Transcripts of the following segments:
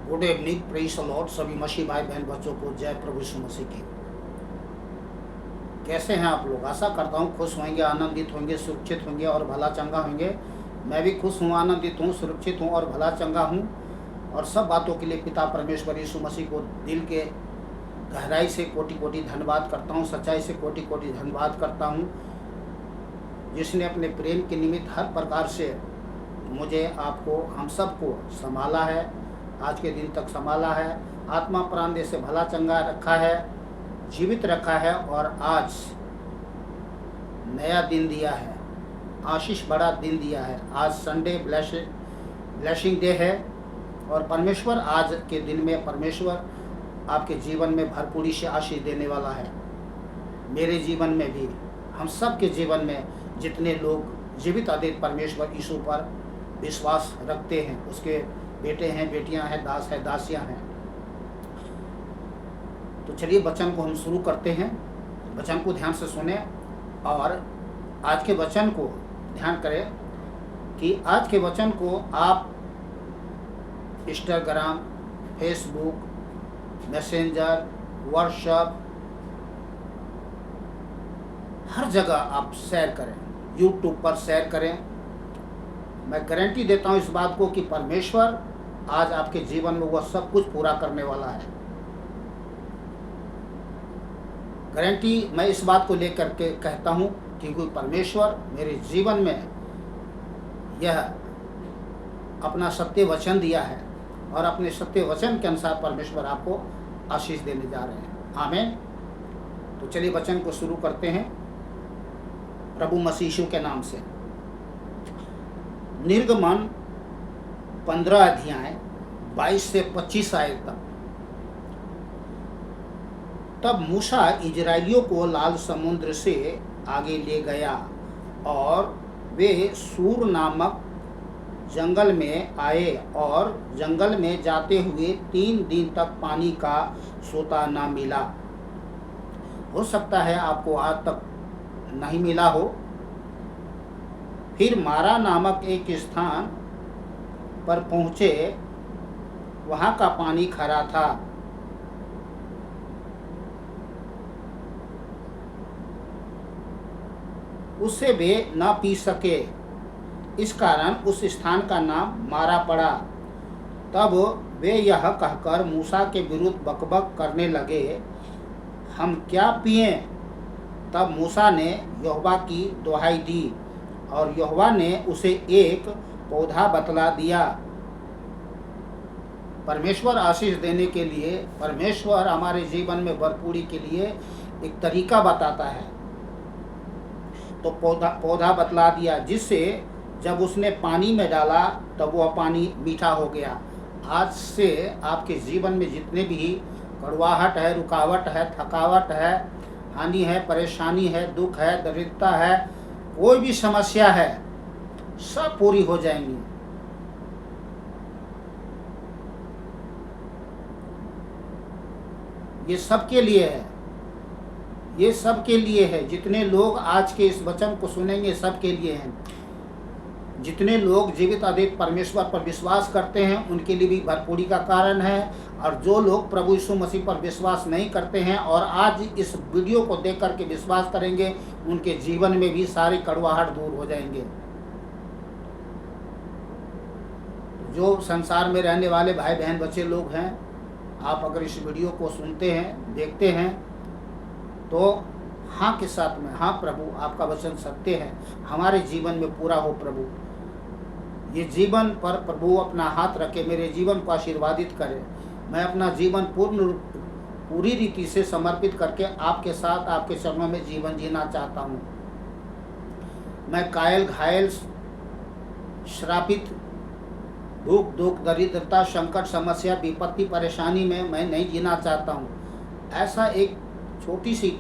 Good evening, praise the Lord. सभी मसीह भाई बहन बच्चों को जय प्रभु यीशु मसीह की। कैसे हैं आप लोग? आशा करता हूँ खुश होंगे, आनंदित होंगे, सुरक्षित होंगे और भला चंगा होंगे। मैं भी खुश हूँ, आनंदित हूँ, सुरक्षित हूँ और भला चंगा हूँ। और सब बातों के लिए पिता परमेश्वर यीशु मसीह को दिल के गहराई से कोटि कोटि धन्यवाद करता हूँ, सच्चाई से कोटि कोटि धन्यवाद करता हूँ, जिसने अपने प्रेम के निमित्त हर प्रकार से मुझे, आपको, हम सबको संभाला है, आज के दिन तक संभाला है, आत्मा प्राण दे से भला चंगा रखा है, जीवित रखा है और आज नया दिन दिया है, आशीष भरा दिन दिया है। आज संडे ब्लेसिंग डे है और परमेश्वर आज के दिन में परमेश्वर आपके जीवन में भरपूरी से आशीष देने वाला है। मेरे जीवन में भी, हम सब के जीवन में जितने लोग जीवित अद्वित परमेश्वर यीशु पर विश्वास रखते हैं, उसके बेटे हैं, बेटियां हैं, दास हैं, दासियां हैं। तो चलिए वचन को हम शुरू करते हैं। वचन को ध्यान से सुने और आज के वचन को ध्यान करें कि आज के वचन को आप इंस्टाग्राम, फेसबुक, मैसेंजर, व्हाट्सएप, हर जगह आप शेयर करें, यूट्यूब पर शेयर करें। मैं गारंटी देता हूँ इस बात को कि परमेश्वर आज आपके जीवन में वह सब कुछ पूरा करने वाला है। गारंटी मैं इस बात को लेकर के कहता हूँ क्योंकि परमेश्वर मेरे जीवन में यह अपना सत्य वचन दिया है और अपने सत्य वचन के अनुसार परमेश्वर आपको आशीष देने जा रहे हैं। आमीन। तो चलिए वचन को शुरू करते हैं प्रभु मसीह यीशु के नाम से। निर्गमन 15 अध्याय 22 से 25 आयत तक। तब मूसा इजराइलियों को लाल समुद्र से आगे ले गया और वे सूर नामक जंगल में आए और जंगल में जाते हुए 3 दिन तक पानी का सोता ना मिला। हो सकता है आपको आज तक नहीं मिला हो। फिर मारा नामक एक स्थान पर पहुँचे, वहाँ का पानी खरा था। उससे वे न पी सके, इस कारण उस स्थान का नाम मारा पड़ा। तब वे यह कहकर मूसा के विरुद्ध बकबक करने लगे, हम क्या पिएं? तब मूसा ने यहोवा की दुहाई दी और यहोवा ने उसे एक पौधा बतला दिया। परमेश्वर आशीष देने के लिए, परमेश्वर हमारे जीवन में भरपूरी के लिए एक तरीका बताता है। तो पौधा बतला दिया, जिससे जब उसने पानी में डाला तब वह पानी मीठा हो गया। आज से आपके जीवन में जितने भी कड़वाहट है, रुकावट है, थकावट है, हानि है, परेशानी है, दुख है, दरिद्रता है, कोई भी समस्या है, सब पूरी हो जाएंगी। ये सबके लिए है, ये सबके लिए है। जितने लोग आज के इस वचन को सुनेंगे सबके लिए हैं। जितने लोग जीवित अद्वित परमेश्वर पर विश्वास करते हैं उनके लिए भी भरपूरी का कारण है। और जो लोग प्रभु यीशु मसीह पर विश्वास नहीं करते हैं और आज इस वीडियो को देख करके विश्वास करेंगे, उनके जीवन में भी सारी कड़वाहट दूर हो जाएंगे। जो संसार में रहने वाले भाई बहन बच्चे लोग हैं, आप अगर इस वीडियो को सुनते हैं, देखते हैं, तो हाँ के साथ में, हाँ प्रभु आपका वचन सत्य है, हमारे जीवन में पूरा हो प्रभु। ये जीवन पर प्रभु अपना हाथ रखे, मेरे जीवन को आशीर्वादित करे। मैं अपना जीवन पूरी रीति से समर्पित करके आपके साथ, आपके चरणों में जीवन जीना चाहता हूँ। मैं कायल, घायल, श्रापित, भूख, दुख, दरिद्रता, संकट, समस्या, विपत्ति, परेशानी में मैं नहीं जीना चाहता हूँ। ऐसा एक छोटी सी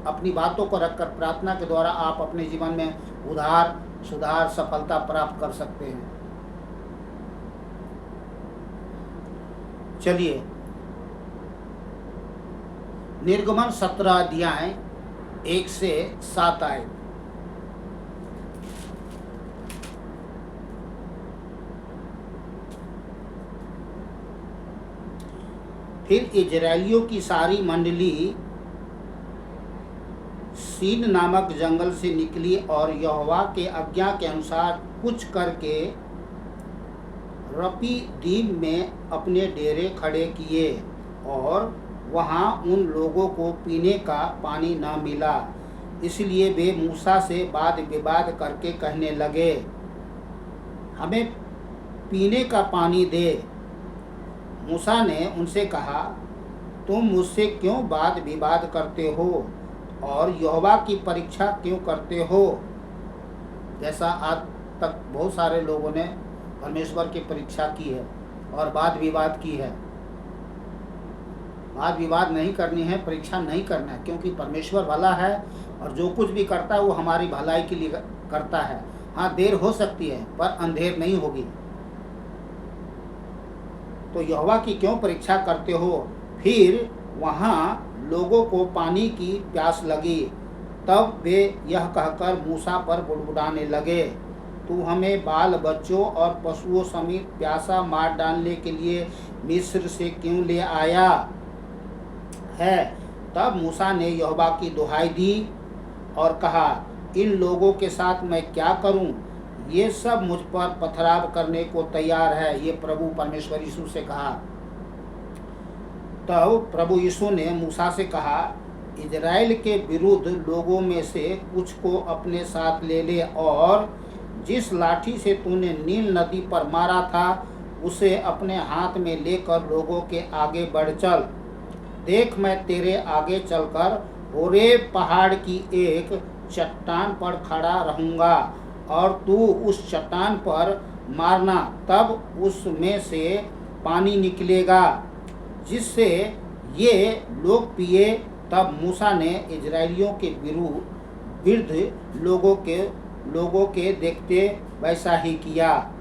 अपनी बातों को रखकर प्रार्थना के द्वारा आप अपने जीवन में उद्धार, सुधार, सफलता प्राप्त कर सकते हैं। चलिए निर्गमन 17 अध्याय 1 से 7 आए। फिर इजराइलियों की सारी मंडली सीन नामक जंगल से निकली और यहोवा के आज्ञा के अनुसार कुछ करके रपीदीम में अपने डेरे खड़े किए, और वहाँ उन लोगों को पीने का पानी न मिला। इसलिए वे मूसा से वाद विवाद करके कहने लगे, हमें पीने का पानी दे। मूसा ने उनसे कहा, तुम मुझसे क्यों वाद विवाद करते हो और यहोवा की परीक्षा क्यों करते हो? जैसा आज तक बहुत सारे लोगों ने परमेश्वर की परीक्षा की है और वाद विवाद की है। वाद विवाद नहीं करनी है, परीक्षा नहीं करना है, क्योंकि परमेश्वर भला है और जो कुछ भी करता है वो हमारी भलाई के लिए करता है। हाँ, देर हो सकती है पर अंधेर नहीं होगी। तो यहोवा की क्यों परीक्षा करते हो? फिर वहाँ लोगों को पानी की प्यास लगी। तब वे यह कहकर मूसा पर बुड़बुड़ाने लगे, तू हमें बाल बच्चों और पशुओं समेत प्यासा मार डालने के लिए मिस्र से क्यों ले आया है? तब मूसा ने यहोवा की दुहाई दी और कहा, इन लोगों के साथ मैं क्या करूं? ये सब मुझ पर पथराव करने को तैयार है। ये प्रभु परमेश्वर यीशु से कहा। तब प्रभु यीशु ने मूसा से कहा, इजराइल के विरुद्ध लोगों में से कुछ को अपने साथ ले ले और जिस लाठी से तूने नील नदी पर मारा था उसे अपने हाथ में लेकर लोगों के आगे बढ़ चल। देख, मैं तेरे आगे चलकर होरेब पहाड़ की एक चट्टान पर खड़ा रहूँगा और तू उस चट्टान पर मारना, तब उसमें से पानी निकलेगा जिससे ये लोग पिए। तब मूसा ने इजराइलियों के विरुद्ध लोगों के देखते वैसा ही किया,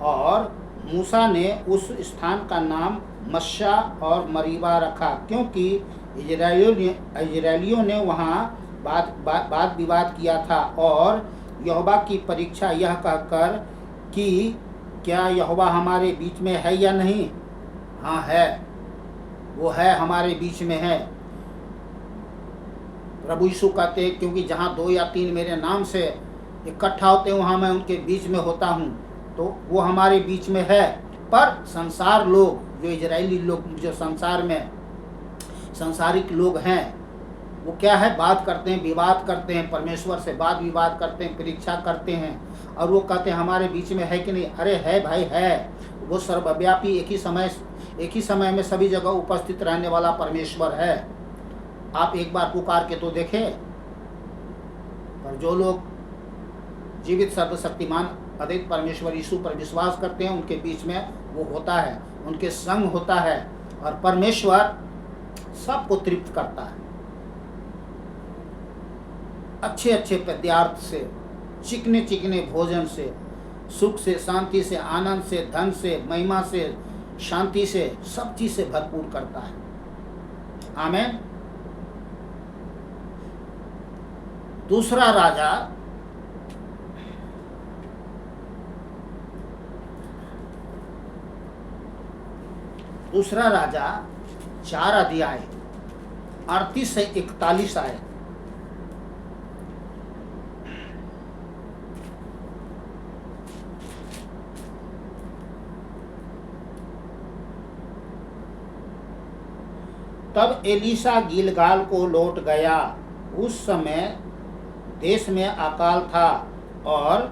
और मूसा ने उस स्थान का नाम मस्सा और मरीबा रखा, क्योंकि इजराइलियों ने वहाँ वाद विवाद किया था और यहोवा की परीक्षा यह कहकर कि क्या यहोवा हमारे बीच में है या नहीं? हाँ है, वो है, हमारे बीच में है। प्रभु यीशु कहते हैं, क्योंकि जहाँ 2 या 3 मेरे नाम से इकट्ठा होते हैं वहाँ मैं उनके बीच में होता हूँ। तो वो हमारे बीच में है। पर संसार लोग, जो इजरायली लोग, जो संसार में संसारिक लोग हैं, वो क्या है? बात करते हैं, विवाद करते हैं, परमेश्वर से वाद विवाद करते हैं, परीक्षा करते हैं, और वो कहते हैं हमारे बीच में है कि नहीं? अरे है भाई, है। वो सर्वव्यापी, एक ही समय में सभी जगह उपस्थित रहने वाला परमेश्वर है। आप एक बार पुकार के तो देखें। पर जो लोग जीवित सर्वशक्तिमान अद्वैत परमेश्वर यीशु पर विश्वास करते हैं, उनके बीच में वो होता है, उनके संग होता है, और परमेश्वर सबको तृप्त करता है। अच्छे अच्छे पदार्थ से, चिकने चिकने भोजन से, सुख से, शांति से, आनंद से, धन से, महिमा से, शांति से, सब चीज से भरपूर करता है। आमीन। दूसरा राजा 4 अध्याय 38 से 41 आए। तब एलीशा गिलगाल को लौट गया। उस समय देश में अकाल था और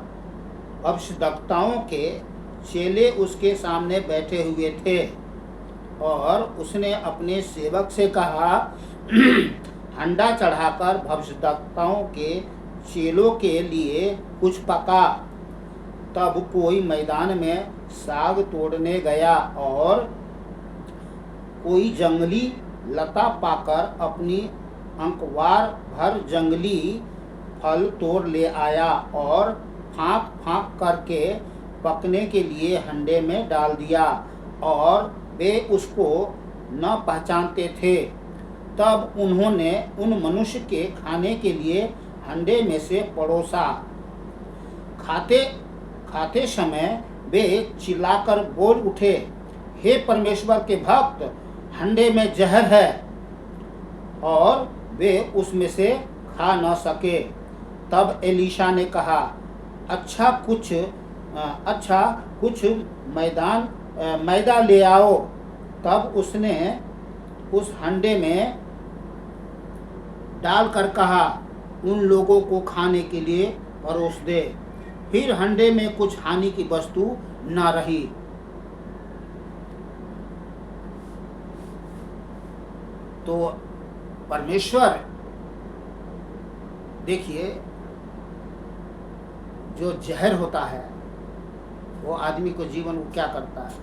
भविष्यद्वक्ताओं के चेले उसके सामने बैठे हुए थे, और उसने अपने सेवक से कहा, हंडा चढ़ाकर भविष्यद्वक्ताओं के चेलों के लिए कुछ पका। तब कोई मैदान में साग तोड़ने गया और कोई जंगली लता पाकर अपनी अंकवार भर जंगली फल तोड़ ले आया और फाँक फाँक करके पकने के लिए हंडे में डाल दिया, और वे उसको न पहचानते थे। तब उन्होंने उन मनुष्य के खाने के लिए हंडे में से परोसा। खाते समय वे चिल्लाकर बोल उठे, हे परमेश्वर के भक्त, हंडे में जहर है और वे उसमें से खा न सके। तब एलीशा ने कहा, अच्छा कुछ मैदा ले आओ। तब उसने उस हंडे में डालकर कहा, उन लोगों को खाने के लिए परोस दे। फिर हंडे में कुछ हानि की वस्तु न रही। तो परमेश्वर, देखिए, जो जहर होता है वो आदमी को जीवन को क्या करता है,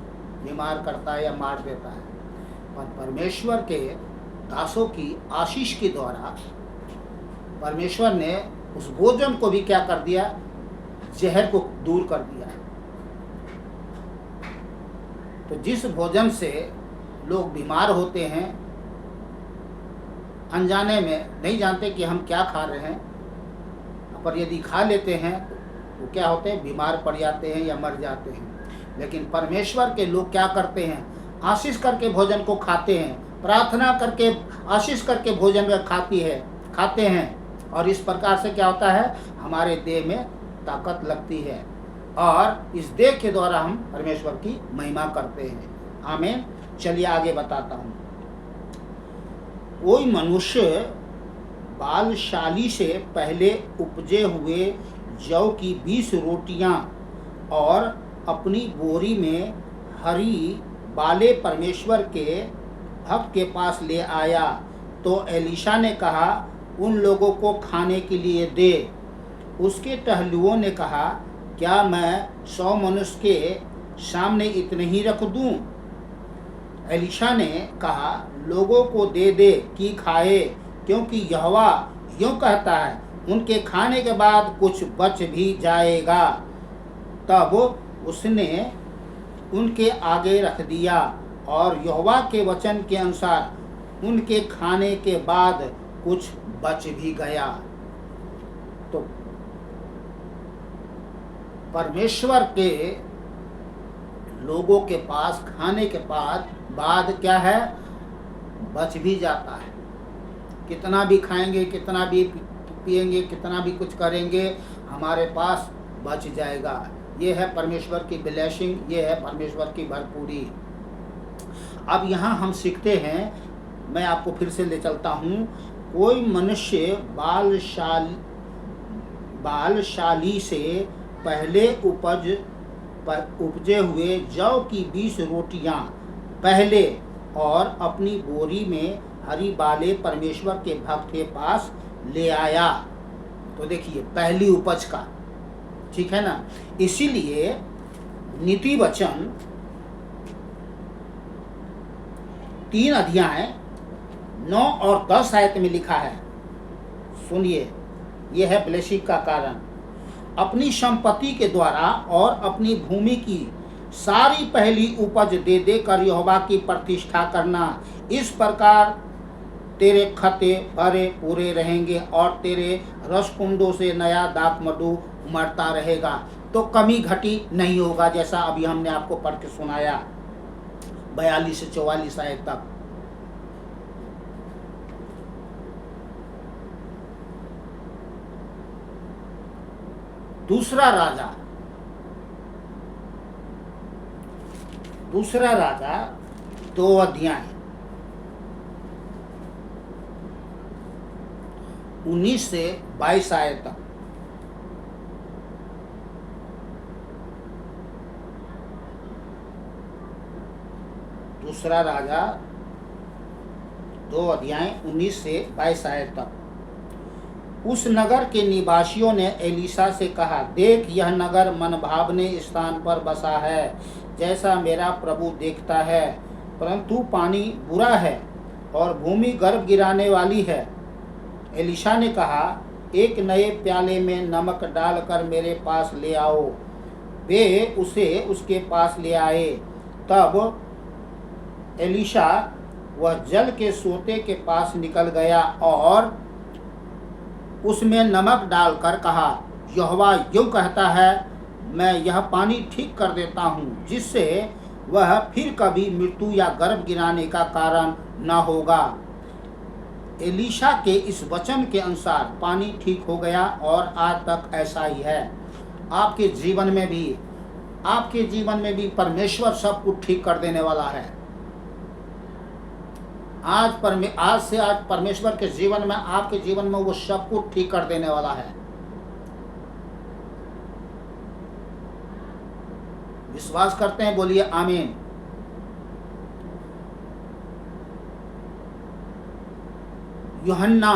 बीमार करता है या मार देता है। पर परमेश्वर के दासों की आशीष के द्वारा परमेश्वर ने उस भोजन को भी क्या कर दिया, जहर को दूर कर दिया। तो जिस भोजन से लोग बीमार होते हैं, अनजाने में नहीं जानते कि हम क्या खा रहे हैं, पर यदि खा लेते हैं तो क्या होते हैं, बीमार पड़ जाते हैं या मर जाते हैं। लेकिन परमेश्वर के लोग क्या करते हैं, आशीष करके भोजन को खाते हैं, प्रार्थना करके आशीष करके भोजन को खाते हैं। और इस प्रकार से क्या होता है, हमारे देह में ताकत लगती है और इस देह के द्वारा हम परमेश्वर की महिमा करते हैं। आमीन। चलिए आगे बताता हूँ। कोई मनुष्य बालशाली से पहले उपजे हुए जौ की 20 रोटियां और अपनी बोरी में हरी बाले परमेश्वर के भक्त के पास ले आया। तो एलीशा ने कहा, उन लोगों को खाने के लिए दे। उसके टहलुओं ने कहा, क्या मैं 100 मनुष्य के सामने इतने ही रख दूं? एलीशा ने कहा, लोगों को दे दे कि खाए, क्योंकि यहोवा यूं कहता है, उनके खाने के बाद कुछ बच भी जाएगा। तब उसने उनके आगे रख दिया और यहोवा के वचन के अनुसार उनके खाने के बाद कुछ बच भी गया। तो परमेश्वर के लोगों के पास खाने के बाद क्या है, बच भी जाता है। कितना भी खाएंगे, कितना भी पिएंगे, कितना भी कुछ करेंगे, हमारे पास बच जाएगा। ये है परमेश्वर की ब्लेसिंग, ये है परमेश्वर की भरपूरी। अब यहाँ हम सीखते हैं, मैं आपको फिर से ले चलता हूँ। कोई मनुष्य बालशाली से पहले उपजे हुए जौ की 20 रोटियां पहले और अपनी बोरी में हरी बाले परमेश्वर के भक्त के पास ले आया। तो देखिए, पहली उपज का, ठीक है ना। इसीलिए नीति वचन 3 अध्याय 9 और 10 आयत में लिखा है, सुनिए, यह है ब्लेसिंग का कारण। अपनी संपत्ति के द्वारा और अपनी भूमि की सारी पहली उपज दे देकर यहोवा की प्रतिष्ठा करना। इस प्रकार तेरे खते भरे पूरे रहेंगे और तेरे रसकुंडों से नया दाख मधु उमड़ता रहेगा। तो कमी घटी नहीं होगा, जैसा अभी हमने आपको पढ़ के सुनाया 42 से 44 आयत तक। दूसरा राजा 2 अध्याय 19 से 22 आयत तक। दूसरा राजा 2 अध्याय 19 से 22 आयत तक। उस नगर के निवासियों ने एलीशा से कहा, देख, यह नगर मनभावने स्थान पर बसा है, जैसा मेरा प्रभु देखता है, परंतु पानी बुरा है और भूमि गर्भ गिराने वाली है। एलीशा ने कहा, एक नए प्याले में नमक डालकर मेरे पास ले आओ। वे उसे उसके पास ले आए। तब एलीशा वह जल के सोते के पास निकल गया और उसमें नमक डालकर कहा, यहोवा यूं कहता है, मैं यह पानी ठीक कर देता हूँ, जिससे वह फिर कभी मृत्यु या गर्भ गिराने का कारण न होगा। एलीशा के इस वचन के अनुसार पानी ठीक हो गया और आज तक ऐसा ही है। आपके जीवन में भी परमेश्वर सब कुछ ठीक कर देने वाला है। आज से आज परमेश्वर के जीवन में, आपके जीवन में वो सब कुछ ठीक कर देने वाला है। विश्वास करते हैं? बोलिए आमीन। यूहन्ना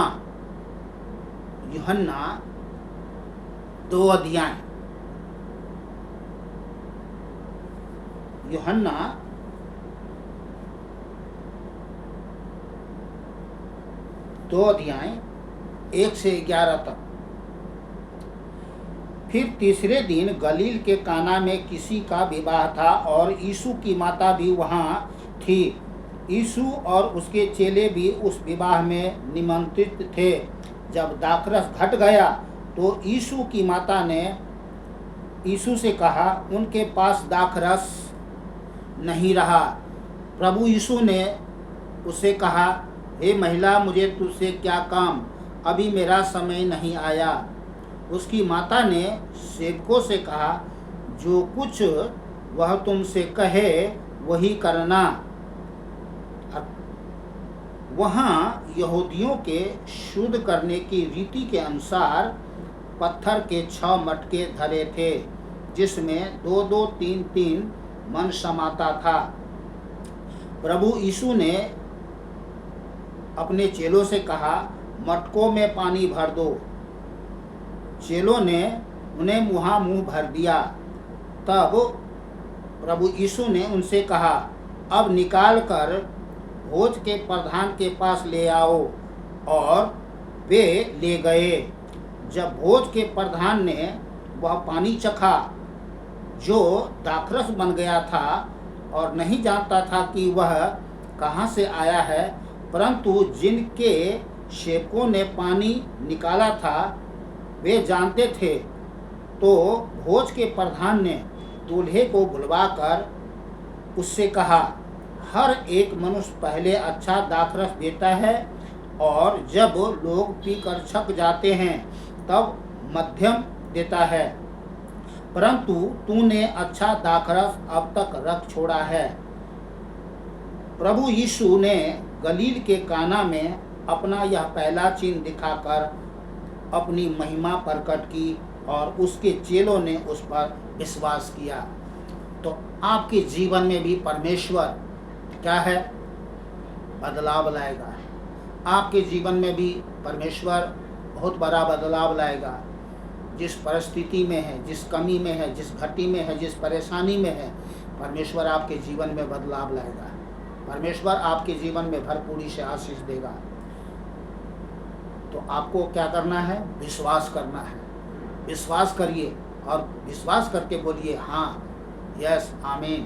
2 अध्याय, यूहन्ना 2 अध्याय 1 से 11 तक। फिर तीसरे दिन गलील के काना में किसी का विवाह था और यीशु की माता भी वहाँ थी। यीशु और उसके चेले भी उस विवाह में निमंत्रित थे। जब दाखरस घट गया तो यीशु की माता ने यीशु से कहा, उनके पास दाखरस नहीं रहा। प्रभु यीशु ने उससे कहा, हे महिला, मुझे तुझसे क्या काम, अभी मेरा समय नहीं आया। उसकी माता ने सेवकों से कहा, जो कुछ वह तुमसे कहे वही करना। वहाँ यहूदियों के शुद्ध करने की रीति के अनुसार पत्थर के 6 मटके धरे थे, जिसमें 2-2, 3-3 मन समाता था। प्रभु यीशु ने अपने चेलों से कहा, मटकों में पानी भर दो। चेलों ने उन्हें मुँह भर दिया। तब प्रभु यीशु ने उनसे कहा, अब निकाल कर भोज के प्रधान के पास ले आओ। और वे ले गए। जब भोज के प्रधान ने वह पानी चखा जो दाखरस बन गया था और नहीं जानता था कि वह कहाँ से आया है, परंतु जिनके सेवकों ने पानी निकाला था वे जानते थे, तो भोज के प्रधान ने दूल्हे को बुलवाकर उससे कहा, हर एक मनुष्य पहले अच्छा दाखरस देता है और जब लोग पीकर छक जाते हैं तब मध्यम देता है, परंतु तूने अच्छा दाखरस अब तक रख छोड़ा है। प्रभु यीशु ने गलील के काना में अपना यह पहला चिन्ह दिखाकर अपनी महिमा प्रकट की और उसके चेलों ने उस पर विश्वास किया। तो आपके जीवन में भी परमेश्वर क्या है? बदलाव लाएगा। आपके जीवन में भी परमेश्वर बहुत बड़ा बदलाव लाएगा। जिस परिस्थिति में है, जिस कमी में है, जिस घटी में है, जिस परेशानी में है, परमेश्वर आपके जीवन में बदलाव लाएगा। परमेश्वर आपके जीवन में भरपूरी से आशीष देगा। तो आपको क्या करना है? विश्वास करना है। विश्वास करिए और विश्वास करके बोलिए हाँ, यस, आमीन।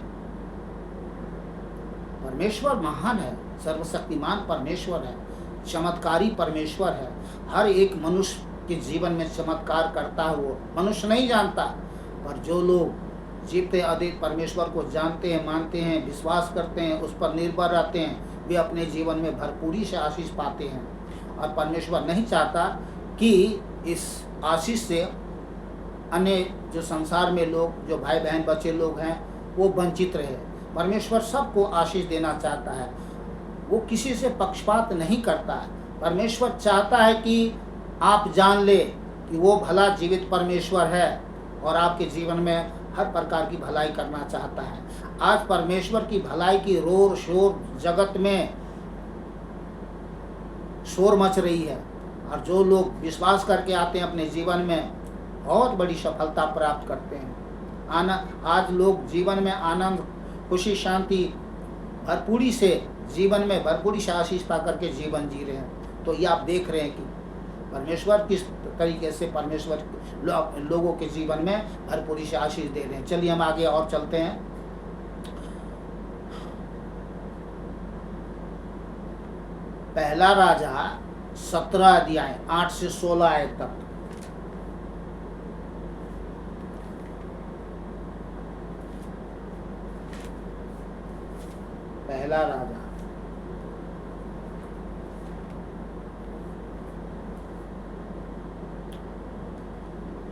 परमेश्वर महान है, सर्वशक्तिमान परमेश्वर है, चमत्कारी परमेश्वर है। हर एक मनुष्य के जीवन में चमत्कार करता है। वो मनुष्य नहीं जानता, पर जो लोग जीते अधिक परमेश्वर को जानते हैं, मानते हैं, विश्वास करते हैं, उस पर निर्भर रहते हैं, वे अपने जीवन में भरपूरी से आशीष पाते हैं। और परमेश्वर नहीं चाहता कि इस आशीष से अन्य जो संसार में लोग, जो भाई बहन बच्चे लोग हैं, वो वंचित रहे। परमेश्वर सबको आशीष देना चाहता है। वो किसी से पक्षपात नहीं करता है। परमेश्वर चाहता है कि आप जान ले कि वो भला जीवित परमेश्वर है और आपके जीवन में हर प्रकार की भलाई करना चाहता है। आज परमेश्वर की भलाई की रोर शोर जगत में शोर मच रही है, और जो लोग विश्वास करके आते हैं अपने जीवन में बहुत बड़ी सफलता प्राप्त करते हैं। आज लोग जीवन में आनंद, खुशी, शांति, भरपूरी से जीवन में भरपूरी से आशीष पा करके जीवन जी रहे हैं। तो ये आप देख रहे हैं कि परमेश्वर किस तरीके से परमेश्वर लोगों के जीवन में भरपूरी से आशीष दे रहे हैं। चलिए हम आगे और चलते हैं। पहला राजा 17 अध्याय 8 से 16 आयत तक। पहला राजा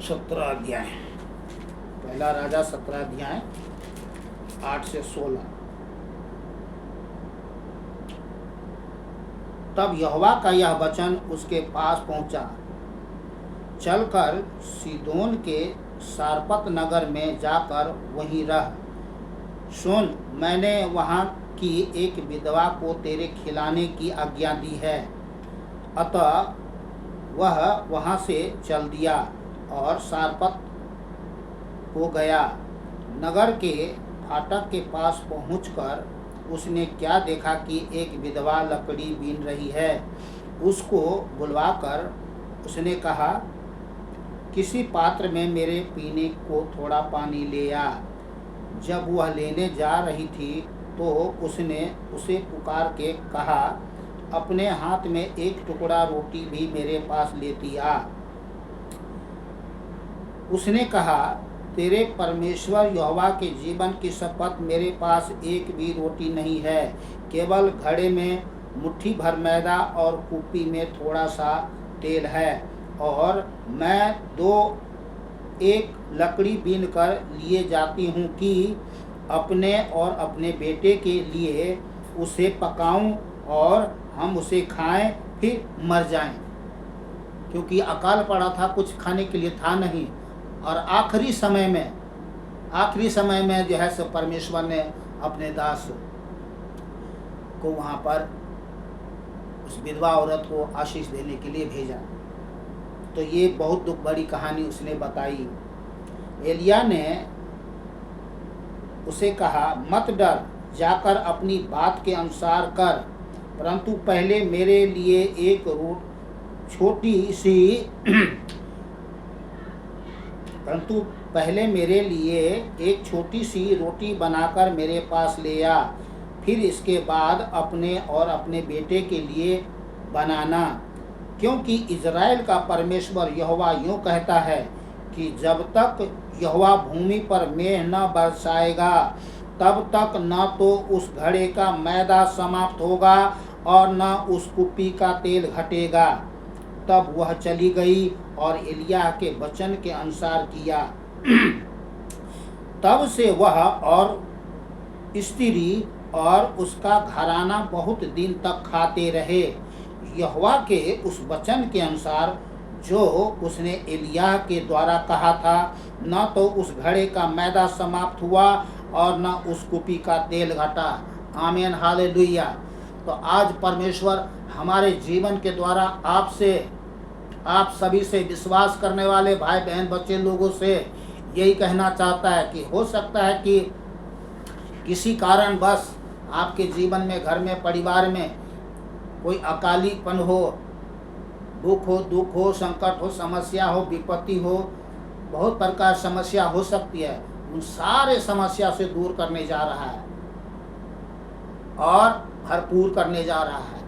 17 अध्याय। पहला राजा 17 अध्याय 8 से 16। तब यहोवा का यह वचन उसके पास पहुंचा, चलकर सीदोन के सारपत नगर में जाकर वहीं रह। सुन, मैंने वहाँ की एक विधवा को तेरे खिलाने की आज्ञा दी है। अतः वह वहाँ से चल दिया और सारपत को गया। नगर के फाटक के पास पहुंचकर उसने क्या देखा कि एक विधवा लकड़ी बीन रही है। उसको बुलवाकर उसने कहा, किसी पात्र में मेरे पीने को थोड़ा पानी ले आ। जब वह लेने जा रही थी तो उसने उसे पुकार के कहा, अपने हाथ में एक टुकड़ा रोटी भी मेरे पास लेती आ। उसने कहा, तेरे परमेश्वर यहोवा के जीवन की शपथ, मेरे पास एक भी रोटी नहीं है, केवल घड़े में मुट्ठी भर मैदा और कूपी में थोड़ा सा तेल है। और मैं एक लकड़ी बीन कर लिए जाती हूँ कि अपने और अपने बेटे के लिए उसे पकाऊं और हम उसे खाएं, फिर मर जाएं। क्योंकि अकाल पड़ा था, कुछ खाने के लिए था नहीं। और आखिरी समय में जो है सो परमेश्वर ने अपने दास को वहाँ पर उस विधवा औरत को आशीष देने के लिए भेजा। तो ये बहुत दुख भरी कहानी उसने बताई। एलिया ने उसे कहा, मत डर, जाकर अपनी बात के अनुसार कर, परंतु पहले मेरे लिए एक छोटी सी रोटी बनाकर मेरे पास ले आ। फिर इसके बाद अपने और अपने बेटे के लिए बनाना, क्योंकि इज़राइल का परमेश्वर यहोवा यूँ कहता है कि जब तक यहोवा भूमि पर मेघ न बरसाएगा, तब तक न तो उस घड़े का मैदा समाप्त होगा और न उस कुप्पी का तेल घटेगा। तब वह चली गई और एलिय्याह के वचन के अनुसार किया। तब से वह और स्त्री और उसका घराना बहुत दिन तक खाते रहे, यहोवा के उस वचन के अनुसार जो उसने एलिय्याह के द्वारा कहा था। न तो उस घड़े का मैदा समाप्त हुआ और न उस कुपी का तेल घटा। आमीन, हालेलुया। तो आज परमेश्वर हमारे जीवन के द्वारा आप सभी से, विश्वास करने वाले भाई बहन बच्चे लोगों से यही कहना चाहता है कि हो सकता है कि किसी कारण बस आपके जीवन में, घर में, परिवार में कोई अकालीपन हो, दुख हो, संकट हो, समस्या हो, विपत्ति हो, बहुत प्रकार समस्या हो सकती है। उन सारे समस्या से दूर करने जा रहा है और भरपूर करने जा रहा है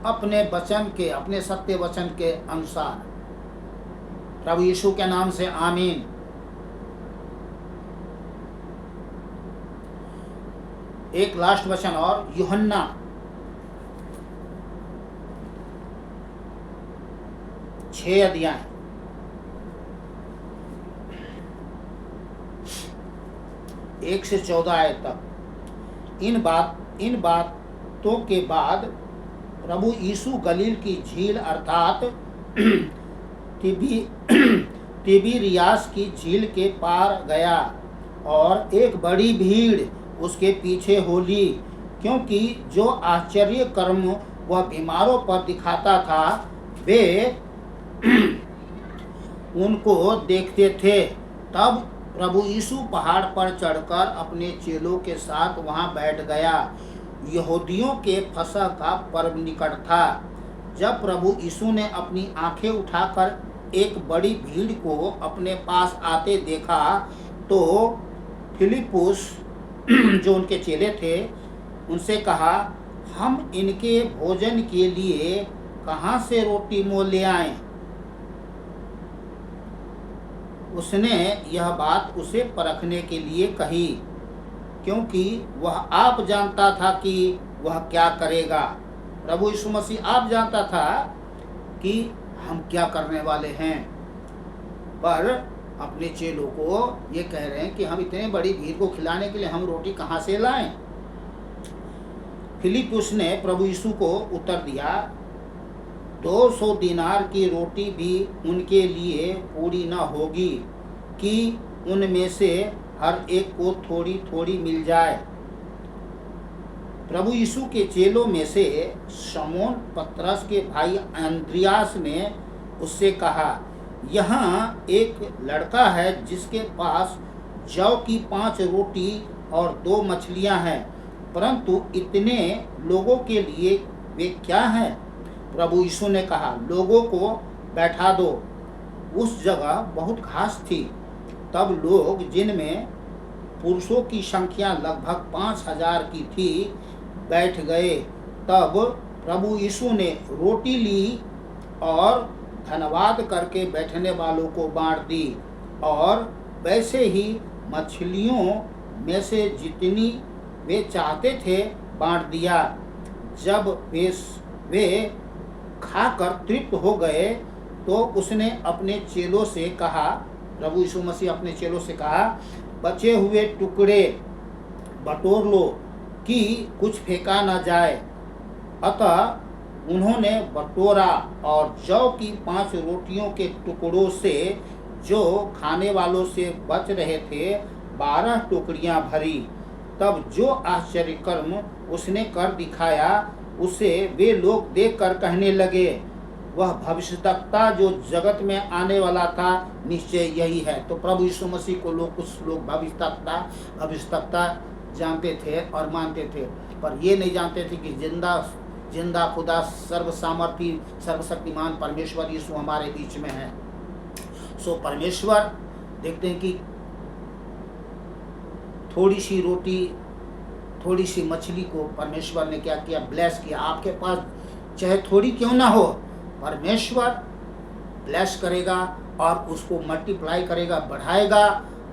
अपने वचन के, अपने सत्य वचन के अनुसार। प्रभु यीशु के नाम से आमीन। एक लास्ट वचन और, यूहन्ना 6 अध्याय 1 से 14 आयत तक। इन बातों के बाद प्रभु यीशु गलील की झील अर्थात तिबिरियास की झील के पार गया और एक बड़ी भीड़ उसके पीछे हो ली, क्योंकि जो आश्चर्य कर्म वह बीमारों पर दिखाता था वे उनको देखते थे। तब प्रभु यीशु पहाड़ पर चढ़कर अपने चेलों के साथ वहां बैठ गया। यहूदियों के फसह का पर्व निकट था। जब प्रभु यीशु ने अपनी आंखें उठाकर एक बड़ी भीड़ को अपने पास आते देखा तो फिलिपुस जो उनके चेले थे उनसे कहा, हम इनके भोजन के लिए कहाँ से रोटी मोल ले आएं? उसने यह बात उसे परखने के लिए कही। क्योंकि वह आप जानता था कि वह क्या करेगा। प्रभु यीशु मसीह आप जानता था कि हम क्या करने वाले हैं, पर अपने चेलों को ये कह रहे हैं कि हम इतने बड़ी भीड़ को खिलाने के लिए हम रोटी कहाँ से लाएं। फिलिप्पुस ने प्रभु यीशु को उत्तर दिया, 200 दिनार की रोटी भी उनके लिए पूरी न होगी कि उनमें से हर एक को थोड़ी थोड़ी मिल जाए। प्रभु यीशु के चेलों में से शमौन पतरस के भाई अंद्रियास ने उससे कहा, यहाँ एक लड़का है जिसके पास जौ की 5 रोटी और 2 मछलियाँ हैं, परंतु इतने लोगों के लिए वे क्या हैं? प्रभु यीशु ने कहा, लोगों को बैठा दो। उस जगह बहुत घास थी। तब लोग, जिनमें पुरुषों की संख्या लगभग 5000 की थी, बैठ गए। तब प्रभु यीशु ने रोटी ली और धन्यवाद करके बैठने वालों को बांट दी, और वैसे ही मछलियों में से जितनी वे चाहते थे बांट दिया। जब वे खाकर तृप्त हो गए तो उसने अपने चेलों से कहा, प्रभु यीशु मसीह अपने चेलों से कहा, बचे हुए टुकड़े बटोर लो कि कुछ फेंका न जाए। अतः उन्होंने बटोरा और जौ की 5 रोटियों के टुकड़ों से जो खाने वालों से बच रहे थे 12 टोकरियां भरी। तब जो आश्चर्य कर्म उसने कर दिखाया उसे वे लोग देखकर कहने लगे, वह भविष्यद्वक्ता जो जगत में आने वाला था निश्चय यही है। तो प्रभु यीशु मसीह को कुछ लोग भविष्यद्वक्ता जानते थे और मानते थे, पर ये नहीं जानते थे कि जिंदा खुदा सर्वसामर्थी सर्वशक्तिमान परमेश्वर यीशु हमारे बीच में है। सो परमेश्वर देखते हैं कि थोड़ी सी रोटी, थोड़ी सी मछली को परमेश्वर ने क्या किया, ब्लेस किया। आपके पास चाहे थोड़ी क्यों ना हो, परमेश्वर ब्लेस करेगा और उसको मल्टीप्लाई करेगा, बढ़ाएगा,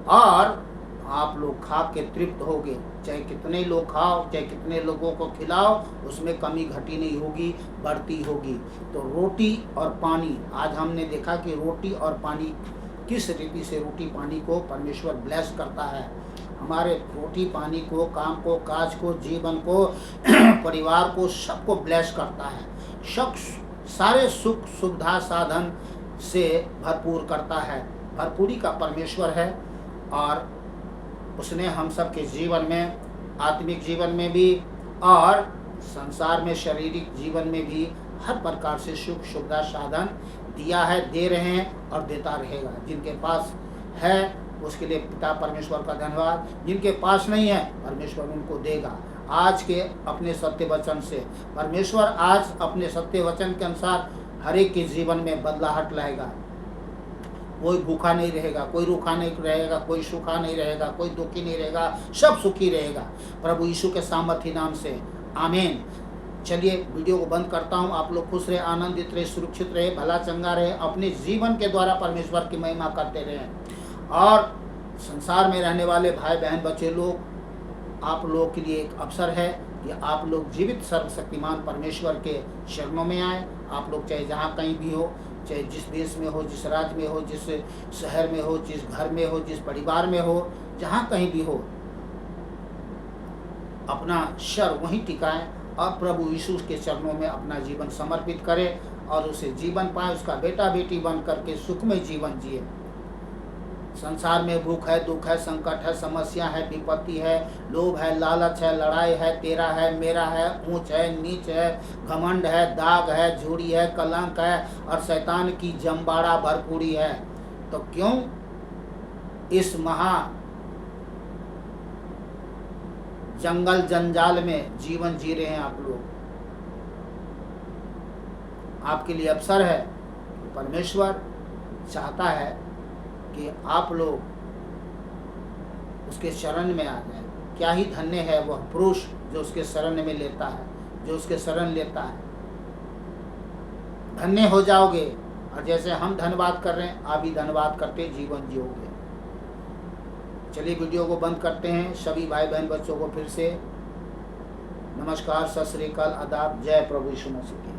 और आप लोग खा के तृप्त होगे। चाहे कितने लोग खाओ, चाहे कितने लोगों को खिलाओ, उसमें कमी घटी नहीं होगी, बढ़ती होगी। तो रोटी और पानी, आज हमने देखा कि रोटी और पानी किस रीति से रोटी पानी को परमेश्वर ब्लेस करता है। हमारे रोटी पानी को, काम को, काज को, जीवन को, परिवार को, सबको ब्लेस करता है। सारे सुख सुविधा साधन से भरपूर करता है। भरपूरी का परमेश्वर है, और उसने हम सब के जीवन में, आत्मिक जीवन में भी और संसार में शारीरिक जीवन में भी हर प्रकार से सुख सुविधा साधन दिया है, दे रहे हैं और देता रहेगा। जिनके पास है उसके लिए पिता परमेश्वर का धन्यवाद, जिनके पास नहीं है परमेश्वर उनको देगा। आज के अपने सत्य वचन से परमेश्वर आज अपने सत्य वचन के अनुसार हर एक के जीवन में बदलाहट लाएगा। कोई भूखा नहीं रहेगा, कोई रूखा नहीं रहेगा, कोई सूखा नहीं रहेगा, कोई दुखी नहीं रहेगा, सब सुखी रहेगा प्रभु यीशु के सामर्थ्य नाम से। आमीन। चलिए वीडियो को बंद करता हूँ। आप लोग खुश रहे, आनंदित रहे, सुरक्षित रहे, भला चंगा रहे, अपने जीवन के द्वारा परमेश्वर की महिमा करते रहें। और संसार में रहने वाले भाई बहन बच्चे लोग, आप लोगों के लिए एक अवसर है कि आप लोग जीवित सर्वशक्तिमान परमेश्वर के शरणों में आए। आप लोग चाहे जहाँ कहीं भी हो, चाहे जिस देश में हो, जिस राज्य में हो, जिस शहर में हो, जिस घर में हो, जिस परिवार में हो, जहाँ कहीं भी हो, अपना सर वहीं टिकाएं और प्रभु यीशु के चरणों में अपना जीवन समर्पित करें और उसे जीवन पाए, उसका बेटा बेटी बन करके सुखमय जीवन जिए। संसार में भूख है, दुख है, संकट है, समस्या है, विपत्ति है, लोभ है, लालच है, लड़ाई है, तेरा है, मेरा है, ऊंच है, नीच है, घमंड है, दाग है, झूठी है, कलंक है और शैतान की जमबाड़ा भरपूरी है। तो क्यों इस महा जंगल जंजाल में जीवन जी रहे हैं आप लोग? आपके लिए अवसर है। परमेश्वर चाहता है कि आप लोग उसके शरण में आ जाएं। क्या ही धन्य है वह पुरुष जो उसके शरण में लेता है, जो उसके शरण लेता है। धन्य हो जाओगे। और जैसे हम धन्यवाद कर रहे हैं, आप भी धन्यवाद करते जीवन जियोगे। चलिए वीडियो को बंद करते हैं। सभी भाई बहन बच्चों को फिर से नमस्कार, सत श्री अकाल, आदाब, जय प्रभु यीशु मसीह की।